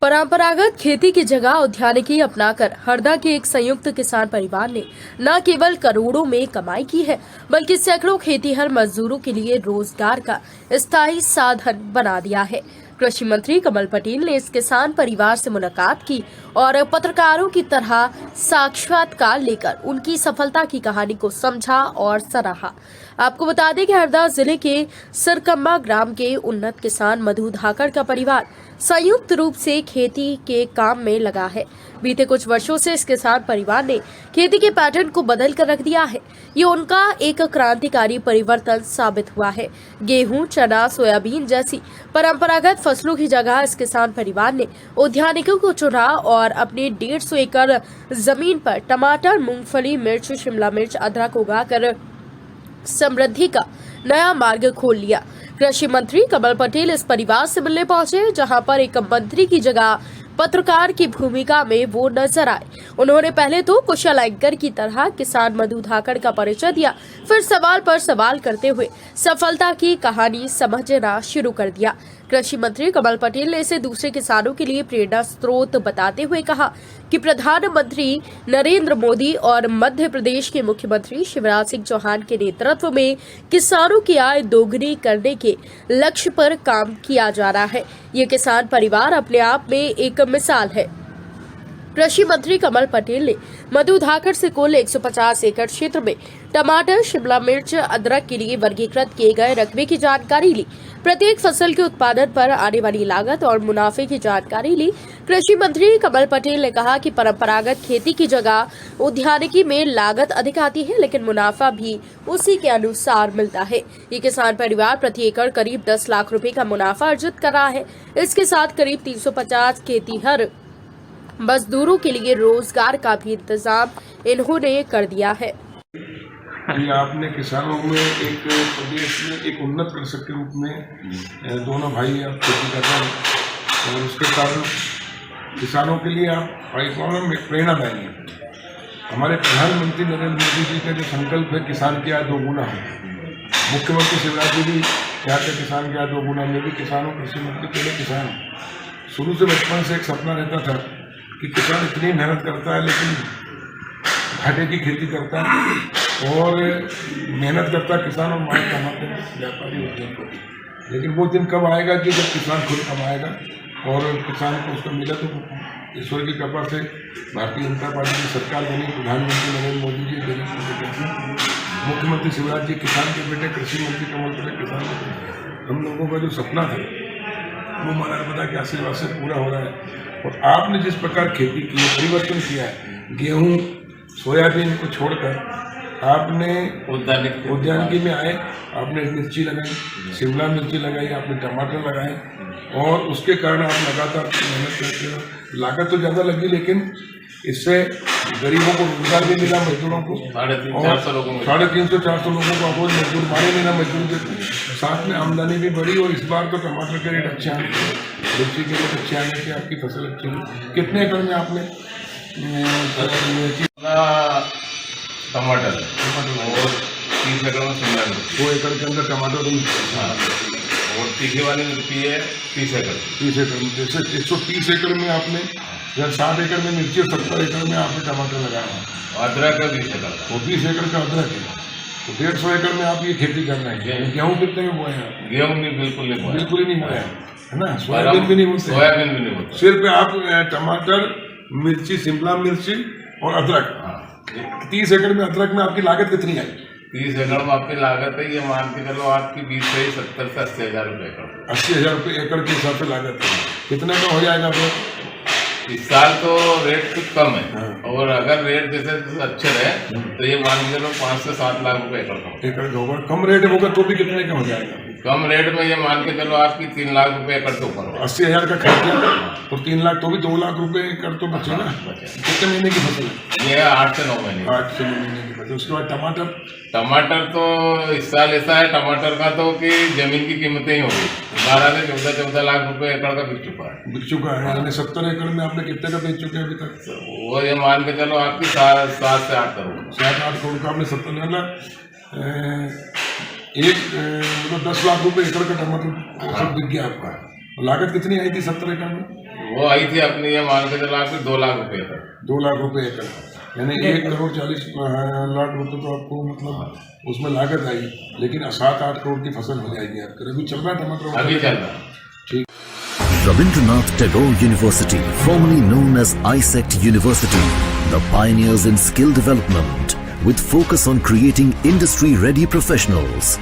परंपरागत खेती की जगह उद्यानिकी अपनाकर हरदा के एक संयुक्त किसान परिवार ने न केवल करोड़ों में कमाई की है, बल्कि सैकड़ों खेतीहर मजदूरों के लिए रोजगार का स्थायी साधन बना दिया है। कृषि मंत्री कमल पटेल ने इस किसान परिवार से मुलाकात की और पत्रकारों की तरह साक्षात्कार लेकर उनकी सफलता की कहानी को समझा और सराहा। आपको बता दें कि हरदा जिले के सरकम्मा ग्राम के उन्नत किसान मधु धाकड़ का परिवार संयुक्त रूप से खेती के काम में लगा है। बीते कुछ वर्षों से इस किसान परिवार ने खेती के पैटर्न को बदल कर रख दिया है। ये उनका एक क्रांतिकारी परिवर्तन साबित हुआ है। गेहूं, चना, सोयाबीन जैसी परंपरागत फसलों की जगह इस किसान परिवार ने उद्यानिकों को चुना और अपने 150 एकड़ जमीन पर टमाटर, मूंगफली, मिर्च, शिमला मिर्च, अदरक उगाकर समृद्धि का नया मार्ग खोल लिया। कृषि मंत्री कमल पटेल इस परिवार से मिलने पहुंचे, जहां पर एक मंत्री की जगह पत्रकार की भूमिका में वो नजर आए। उन्होंने पहले तो कुशल एंकर की तरह किसान मधु धाकड़ का परिचय दिया, फिर सवाल पर सवाल करते हुए सफलता की कहानी समझना शुरू कर दिया। कृषि मंत्री कमल पटेल ने इसे दूसरे किसानों के लिए प्रेरणा स्रोत बताते हुए कहा कि प्रधानमंत्री नरेंद्र मोदी और मध्य प्रदेश के मुख्यमंत्री शिवराज सिंह चौहान के नेतृत्व में किसानों की आय दोगुनी करने के लक्ष्य पर काम किया जा रहा है। ये किसान परिवार अपने आप में एक मिसाल है। कृषि मंत्री कमल पटेल ने मधु धाकड़ से कुल 150 एकड़ क्षेत्र में टमाटर, शिमला मिर्च, अदरक के लिए वर्गीकृत किए गए रकबे की जानकारी ली। प्रत्येक फसल के उत्पादन पर आने वाली लागत और मुनाफे की जानकारी ली। कृषि मंत्री कमल पटेल ने कहा कि परंपरागत खेती की जगह उद्यानिकी में लागत अधिक आती है, लेकिन मुनाफा भी उसी के अनुसार मिलता है। ये किसान परिवार प्रति एकड़ करीब 10 लाख रुपए का मुनाफा अर्जित कर रहा है। इसके साथ करीब 350 खेतीहर मजदूरों के लिए रोजगार का भी इंतजाम इन्होंने कर दिया है। ये आपने किसानों में एक प्रदेश में एक उन्नत कृषक के रूप में दोनों भाई आप खेती कर रहे हैं और उसके कारण किसानों के लिए आप प्रेरणादायी हैं। हमारे प्रधानमंत्री नरेंद्र मोदी जी का जो संकल्प है किसान की आय दोगुना हो, मुख्यमंत्री शिवराज जी भी चाहते हैं किसान की आय दोगुना। मैं भी किसानों कृषि मंत्री पहले किसान हूँ। शुरू से बचपन से एक सपना रहता था कि किसान इतनी मेहनत करता है लेकिन घाटे की खेती करता है और मेहनत करता किसान और माल कमाते हैं व्यापारी उद्योगपति। लेकिन वो दिन कब आएगा कि जब किसान खुद कमाएगा और किसान को उसका मिला। तो ईश्वर की कृपा से भारतीय जनता पार्टी की सरकार बनी, प्रधानमंत्री नरेंद्र मोदी जी, देश के मुख्यमंत्री शिवराज जी किसान के बेटे, कृषि मंत्री कमल पटेल किसान के बेटे। हम लोगों का जो सपना था वो माना पता कि आशीर्वाद से पूरा हो रहा है। और आपने जिस प्रकार खेती की है, परिवर्तन किया है, गेहूँ सोयाबीन को छोड़कर आपने उद्यानिकी में आए, आपने मिर्ची लगाई, शिमला मिर्ची लगाई, आपने टमाटर लगाए और उसके कारण आप लगातार मेहनत करते हो। लागत तो ज़्यादा लगी लेकिन इससे गरीबों को रोजगार भी मिला, मजदूरों को 350-400 लोगों को आपको मजदूर मारे मिला, मजदूर देते। साथ में आमदनी भी बढ़ी और इस बार तो टमाटर के रेट अच्छे आने थे, मिर्ची के रेट अच्छे आने थे, आपकी फसल अच्छी हुई। कितने एकड़ में आपने टमाटर और 30 एकड़ में शिमला मिर्च, 2 एकड़ के अंदर टमाटर और तीखे वाली मिर्ची है 30 एकड़। 30 एकड़ में जैसे 130 एकड़ में आपने या 60 एकड़ में मिर्ची और 70 एकड़ में आपने टमाटर लगाया। अदरक है 20 एकड़ वो 20 एकड़ का अदरक है, तो 150 एकड़ में आप ये खेती कर रहे हैं। गेहूँ कितने में बोए हैं? गेहूँ नहीं, बिल्कुल नहीं बोया, बिल्कुल ही नहीं बोया है ना। सोयाबीन भी नहीं बोते, सोयाबीन भी नहीं बोते। सिर्फ आप टमाटर, मिर्ची, शिमला मिर्ची और अदरक। 30 एकड़ में अदरक में आपकी लागत कितनी आई? 30 एकड़ में आपकी लागत है, ये मान के चलो आपकी 20 से 70 से 80 हज़ार रुपये एकड़। 80,000 रुपये एकड़ के हिसाब से लागत है। कितने का हो जाएगा फिर? इस साल तो रेट कुछ कम है और अगर रेट जैसे अच्छे रहे तो ये मान के चलो 5 से 7 लाख रुपए एकड़ का होगा। कम रेट होगा तो भी कितने का हो जाएगा? कम रेट में ये मान के चलो आपकी 3 लाख रुपए एकड़ के ऊपर। 80,000 का खर्चा तो 3 लाख, तो भी 2 लाख रुपए एकड़ तो बचे ना। कितने महीने की फसल है? ये 8 से 9 महीने। 8 से 9 महीने की फसल। उसके बाद टमाटर तो इस साल ऐसा है टमाटर का तो कि जमीन की कीमतें ही हो गई, 12 से 14 लाख रुपए एकड़ का बिक चुका है। बिक चुका है यानी 70 एकड़ में आपने कितने का बेच चुके हैं अभी तक? वो ये मान के चलो आपकी 7 से 8 करोड़। 7-8 करोड़ का आपने 70 मतलब 10 लाख रुपए एकड़ का टमाटर सब बिक गया आपका। लागत कितनी आई थी 70 एकड़ में? वो आई थी अपनी ये मान के चला के 2 लाख रुपए तक। 2 लाख रुपए एकड़, यानी 1,40,00,000 रुपए तो आपको मतलब उसमें लागत आई, लेकिन 7-8 करोड़ की फसल हो जाएगी आपके। अभी चल रहा है टमाटर? अभी चल रहा है। ठीक। Rabindranath Tagore University, formerly known as ISECT University, the pioneers in skill development with focus on creating industry-ready professionals.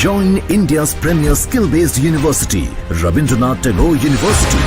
Join India's premier skill-based university, Rabindranath Tagore University.